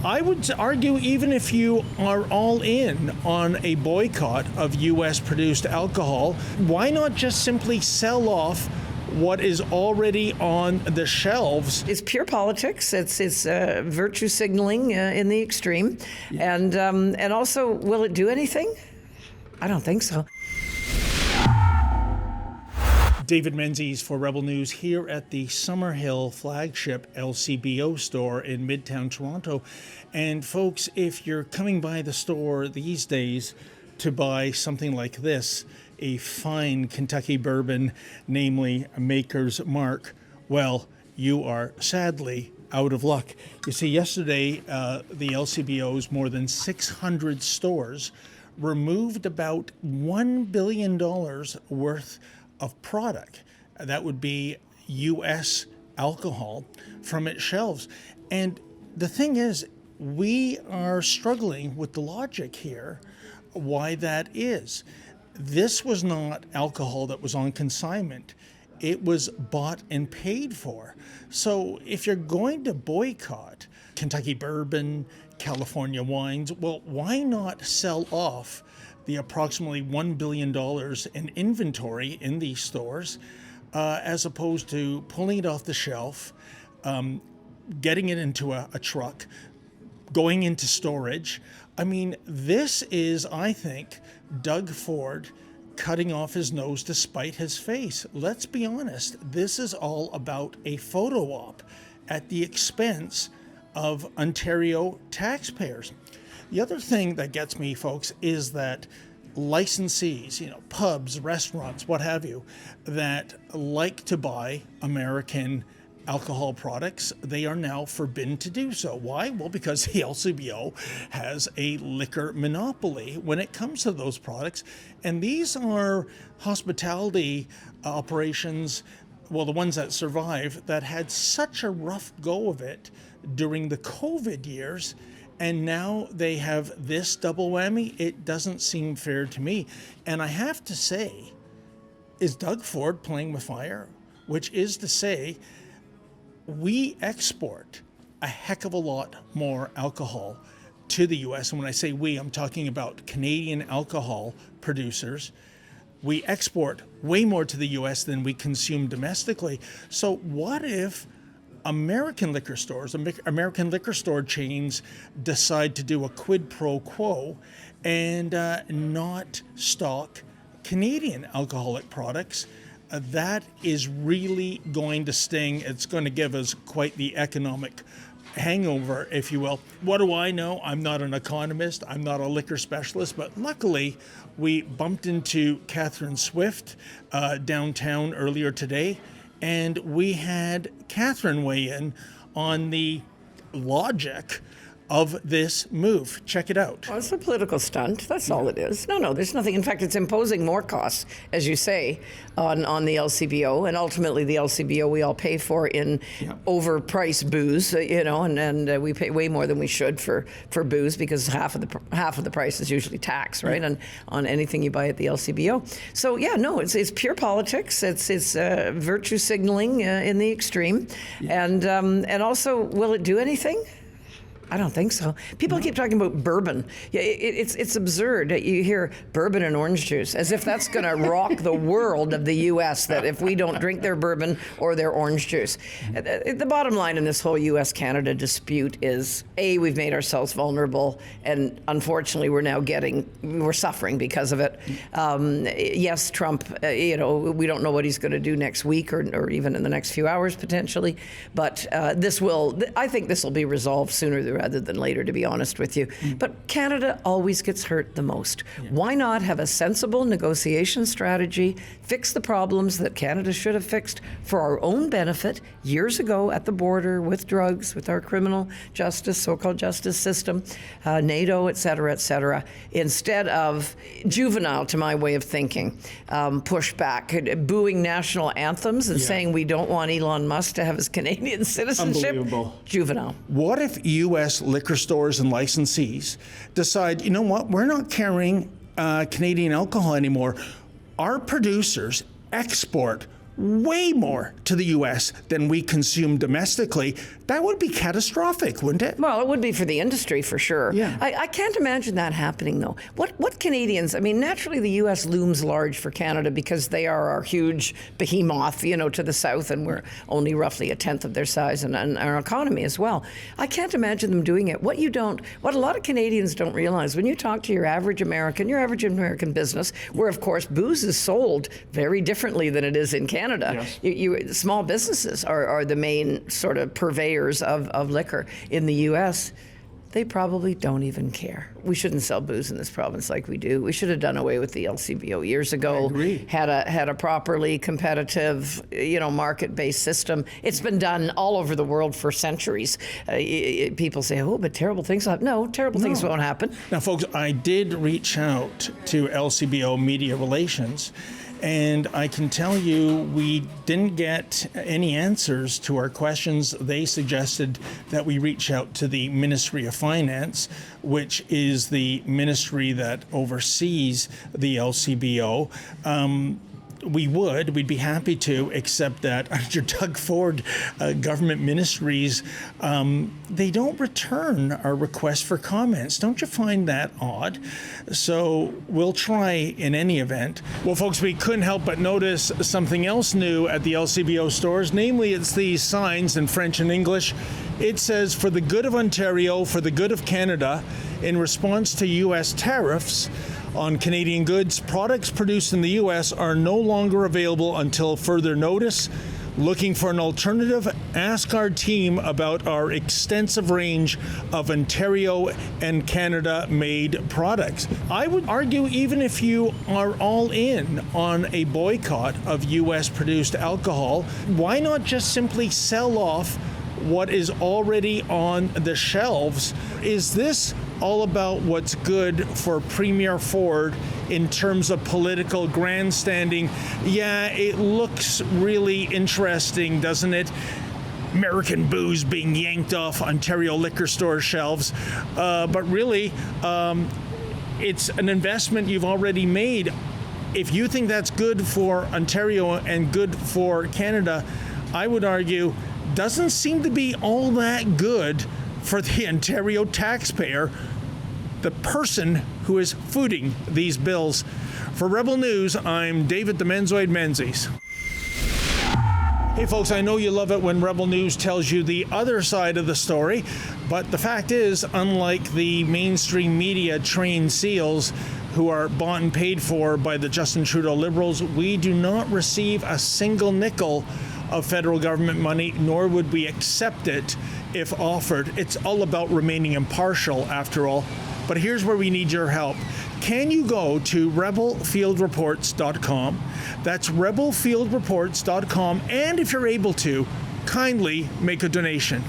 I would argue even if you are all in on a boycott of U.S.-produced alcohol, why not just simply sell off what is already on the shelves? It's pure politics. It's virtue signaling in the extreme. Yeah. And also, will it do anything? I don't think so. David Menzies for Rebel News here at the Summerhill flagship LCBO store in Midtown Toronto. And folks, if you're coming by the store these days to buy something like this, a fine Kentucky bourbon, namely Maker's Mark, well, you are sadly out of luck. You see, yesterday, the LCBO's more than 600 stores removed about $1 billion worth of product. That would be U.S. alcohol from its shelves. And the thing is, we are struggling with the logic here, why that is. This was not alcohol that was on consignment. It was bought and paid for. So if you're going to boycott Kentucky bourbon, California wines, well, why not sell off the approximately $1 billion in inventory in these stores, as opposed to pulling it off the shelf, getting it into a truck, going into storage. I mean, this is, I think, Doug Ford cutting off his nose to spite his face. Let's be honest, this is all about a photo op at the expense of Ontario taxpayers. The other thing that gets me, folks, is that licensees, pubs, restaurants, what have you, that like to buy American alcohol products, they are now forbidden to do so. Why? Well, because the LCBO has a liquor monopoly when it comes to those products. And these are hospitality operations, well, the ones that survive, that had such a rough go of it during the COVID years. And now they have this double whammy. It doesn't seem fair to me. And I have to say, is Doug Ford playing with fire? Which is to say, we export a heck of a lot more alcohol to the U.S. And when I say we, I'm talking about Canadian alcohol producers. We export way more to the U.S. than we consume domestically. So what if American liquor stores, American liquor store chains decide to do a quid pro quo and not stock Canadian alcoholic products? That is really going to sting. It's going to give us quite the economic hangover, if you will. What do I know? I'm not an economist. I'm not a liquor specialist. But luckily, we bumped into Catherine Swift downtown earlier today, and we had Catherine weigh in on the logic of this move. Check it out. Well, it's a political stunt. That's all it is. No, there's nothing. In fact, it's imposing more costs, as you say, on the LCBO, and ultimately the LCBO we all pay for in overpriced booze, and we pay way more than we should for booze, because half of the price is usually tax, right, on anything you buy at the LCBO. So it's pure politics. It's virtue signaling in the extreme, and also, will it do anything? I don't think so. People keep talking about bourbon. Yeah, it's absurd. You hear bourbon and orange juice, as if that's going to rock the world of the U.S., that if we don't drink their bourbon or their orange juice. The bottom line in this whole U.S.-Canada dispute is, A, we've made ourselves vulnerable, and unfortunately we're suffering because of it. Yes, Trump, we don't know what he's going to do next week or even in the next few hours potentially, but I think this will be resolved sooner rather than later, to be honest with you. But Canada always gets hurt the most. Why not have a sensible negotiation strategy, fix the problems that Canada should have fixed for our own benefit years ago at the border with drugs, with our criminal justice, so-called justice system, NATO, et cetera, instead of juvenile, to my way of thinking, pushback, booing national anthems and saying we don't want Elon Musk to have his Canadian citizenship. Unbelievable. Juvenile. What if U.S. liquor stores and licensees decide, you know what, we're not carrying Canadian alcohol anymore. Our producers export way more to the U.S. than we consume domestically, that would be catastrophic, wouldn't it? Well, it would be for the industry for sure. Yeah. I can't imagine that happening, though. What Canadians, I mean, naturally the U.S. looms large for Canada because they are our huge behemoth, to the south, and we're only roughly a tenth of their size and our economy as well. I can't imagine them doing it. What a lot of Canadians don't realize, when you talk to your average American business, where of course booze is sold very differently than it is in Canada. Yes. Small businesses are the main sort of purveyors of liquor in the U.S. They probably don't even care. We shouldn't sell booze in this province like we do. We should have done away with the LCBO years ago. I agree. Had a properly competitive, market-based system. It's been done all over the world for centuries. People say, "Oh, but terrible things will happen." No, terrible things won't happen. Now, folks, I did reach out to LCBO Media Relations, and I can tell you we didn't get any answers to our questions. They suggested that we reach out to the Ministry of Finance, which is the ministry that oversees the LCBO. We'd be happy to, except that under Doug Ford, government ministries, they don't return our request for comments. Don't you find that odd? So we'll try in any event. Well, folks, we couldn't help but notice something else new at the LCBO stores. Namely, it's these signs in French and English. It says, "For the good of Ontario, for the good of Canada, in response to U.S. tariffs on Canadian goods, products produced in the U.S. are no longer available until further notice. Looking for an alternative? Ask our team about our extensive range of Ontario and Canada-made products." I would argue, even if you are all in on a boycott of U.S.-produced alcohol, why not just simply sell off what is already on the shelves? Is this all about what's good for Premier Ford in terms of political grandstanding? Yeah, it looks really interesting, doesn't it? American booze being yanked off Ontario liquor store shelves. But really, it's an investment you've already made. If you think that's good for Ontario and good for Canada, I would argue doesn't seem to be all that good for the Ontario taxpayer, the person who is footing these bills. For Rebel News, I'm David the Menzoid Menzies. Hey folks, I know you love it when Rebel News tells you the other side of the story, but the fact is, unlike the mainstream media trained seals who are bought and paid for by the Justin Trudeau Liberals, we do not receive a single nickel of federal government money, nor would we accept it if offered. It's all about remaining impartial, after all. But here's where we need your help. Can you go to rebelfieldreports.com? That's rebelfieldreports.com, and if you're able to, kindly make a donation.